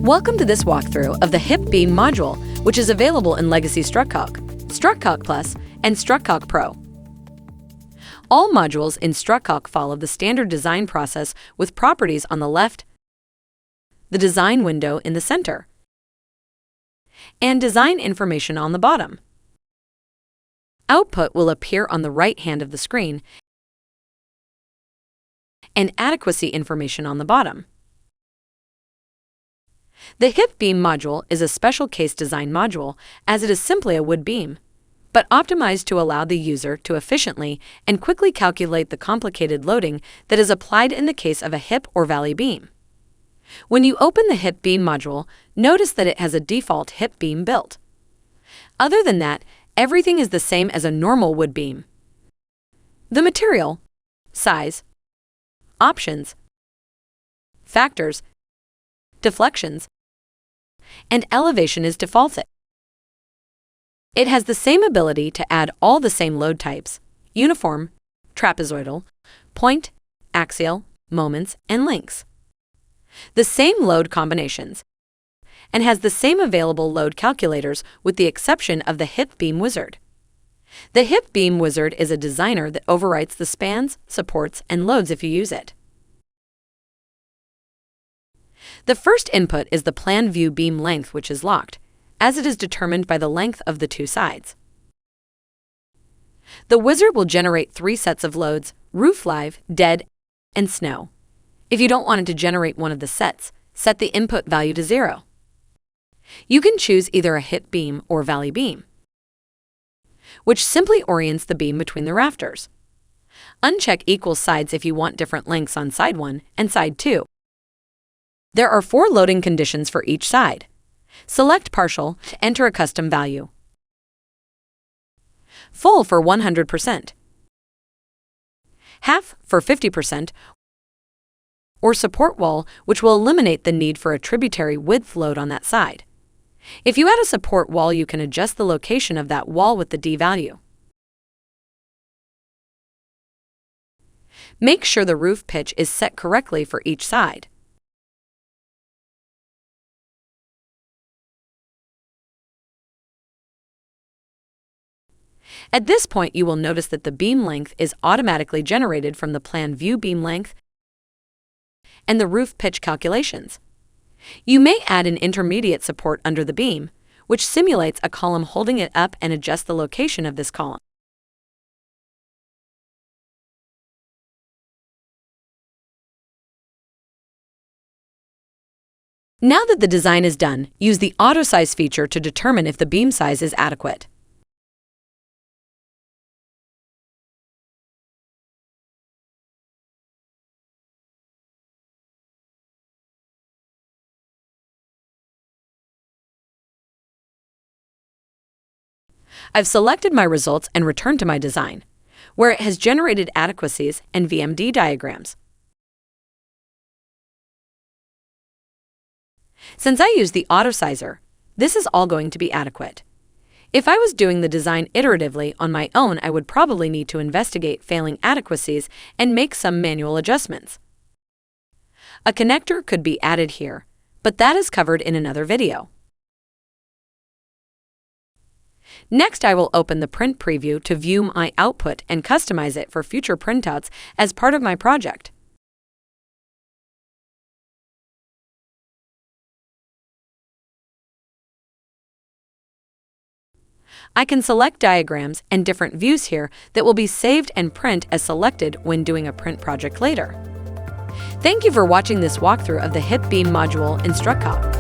Welcome to this walkthrough of the HIP Beam module, which is available in Legacy StruCalc, StruCalc Plus, and StruCalc Pro. All modules in StruCalc follow the standard design process with properties on the left, the design window in the center, and design information on the bottom. Output will appear on the right hand of the screen and adequacy information on the bottom. The HIP Beam module is a special case design module as it is simply a wood beam, but optimized to allow the user to efficiently and quickly calculate the complicated loading that is applied in the case of a hip or valley beam. When you open the HIP Beam module, notice that it has a default HIP beam built. Other than that, everything is the same as a normal wood beam. The material, size, options, factors, deflections, and elevation is defaulted. It has the same ability to add all the same load types: uniform, trapezoidal, point, axial, moments, and links. The same load combinations, and has the same available load calculators with the exception of the HIP Beam Wizard. The HIP Beam Wizard is a designer that overwrites the spans, supports, and loads if you use it. The first input is the plan view beam length, which is locked, as it is determined by the length of the two sides. The wizard will generate 3 sets of loads: roof, live, dead, and snow. If you don't want it to generate one of the sets, set the input value to 0. You can choose either a HIP beam or valley beam, which simply orients the beam between the rafters. Uncheck equals sides if you want different lengths on side 1 and side 2. There are 4 loading conditions for each side. Select partial to enter a custom value. Full for 100%. Half for 50%, or support wall, which will eliminate the need for a tributary width load on that side. If you add a support wall, you can adjust the location of that wall with the D value. Make sure the roof pitch is set correctly for each side. At this point, you will notice that the beam length is automatically generated from the plan view beam length and the roof pitch calculations. You may add an intermediate support under the beam, which simulates a column holding it up, and adjust the location of this column. Now that the design is done, use the auto size feature to determine if the beam size is adequate. I've selected my results and returned to my design, where it has generated adequacies and VMD diagrams. Since I used the auto sizer, this is all going to be adequate. If I was doing the design iteratively on my own, I would probably need to investigate failing adequacies and make some manual adjustments. A connector could be added here, but that is covered in another video. Next, I will open the print preview to view my output and customize it for future printouts as part of my project. I can select diagrams and different views here that will be saved and print as selected when doing a print project later. Thank you for watching this walkthrough of the HIP Beam module in StruCalc.